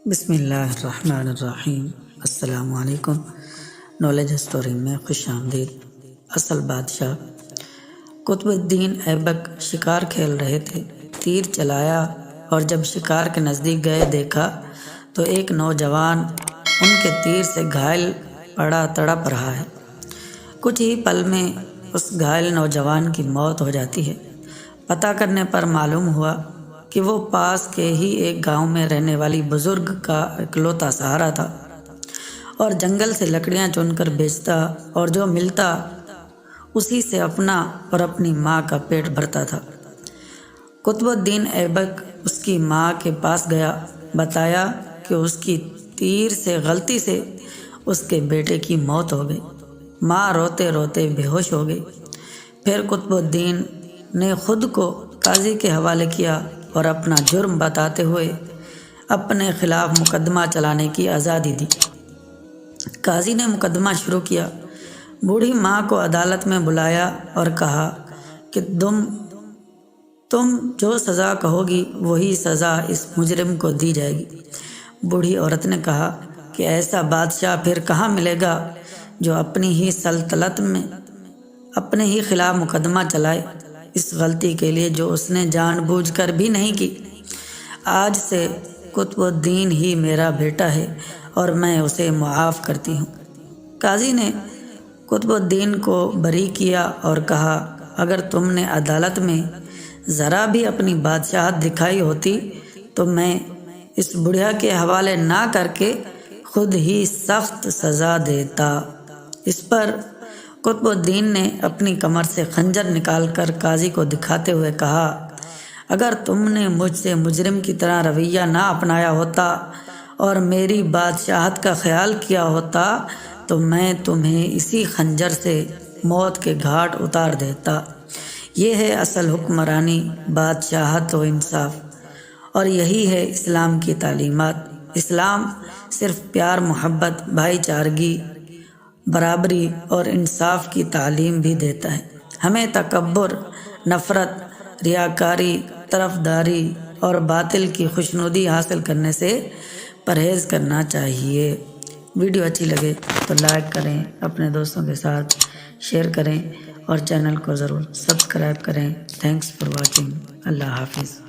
بسم اللہ الرحمن الرحیم۔ السلام علیکم۔ نالج اسٹوری میں خوش آمدید۔ اصل بادشاہ قطب الدین ایبک شکار کھیل رہے تھے۔ تیر چلایا اور جب شکار کے نزدیک گئے دیکھا تو ایک نوجوان ان کے تیر سے گھائل پڑا تڑپ رہا ہے۔ کچھ ہی پل میں اس گھائل نوجوان کی موت ہو جاتی ہے۔ پتہ کرنے پر معلوم ہوا کہ وہ پاس کے ہی ایک گاؤں میں رہنے والی بزرگ کا اکلوتا سہارا تھا اور جنگل سے لکڑیاں چن کر بیچتا اور جو ملتا اسی سے اپنا اور اپنی ماں کا پیٹ بھرتا تھا۔ قطب الدین ایبک اس کی ماں کے پاس گیا، بتایا کہ اس کی تیر سے غلطی سے اس کے بیٹے کی موت ہو گئی۔ ماں روتے روتے بے ہوش ہو گئی۔ پھر قطب الدین نے خود کو قاضی کے حوالے کیا اور اپنا جرم بتاتے ہوئے اپنے خلاف مقدمہ چلانے کی آزادی دی۔ قاضی نے مقدمہ شروع کیا۔ بوڑھی ماں کو عدالت میں بلایا اور کہا کہ تم جو سزا کہو گی وہی سزا اس مجرم کو دی جائے گی۔ بوڑھی عورت نے کہا کہ ایسا بادشاہ پھر کہاں ملے گا جو اپنی ہی سلطنت میں اپنے ہی خلاف مقدمہ چلائے، اس غلطی کے لیے جو اس نے جان بوجھ کر بھی نہیں کی۔ آج سے قطب الدین ہی میرا بیٹا ہے اور میں اسے معاف کرتی ہوں۔ قاضی نے قطب الدین کو بری کیا اور کہا اگر تم نے عدالت میں ذرا بھی اپنی بادشاہت دکھائی ہوتی تو میں اس بڑھیا کے حوالے نہ کر کے خود ہی سخت سزا دیتا۔ اس پر قطب الدین نے اپنی کمر سے خنجر نکال کر قاضی کو دکھاتے ہوئے کہا اگر تم نے مجھ سے مجرم کی طرح رویہ نہ اپنایا ہوتا اور میری بادشاہت کا خیال کیا ہوتا تو میں تمہیں اسی خنجر سے موت کے گھاٹ اتار دیتا۔ یہ ہے اصل حکمرانی، بادشاہت و انصاف، اور یہی ہے اسلام کی تعلیمات۔ اسلام صرف پیار، محبت، بھائی چارگی، برابری اور انصاف کی تعلیم بھی دیتا ہے۔ ہمیں تکبر، نفرت، ریاکاری، طرفداری اور باطل کی خوشنودی حاصل کرنے سے پرہیز کرنا چاہیے۔ ویڈیو اچھی لگے تو لائک کریں، اپنے دوستوں کے ساتھ شیئر کریں اور چینل کو ضرور سبسکرائب کریں۔ Thanks for watching. اللہ حافظ۔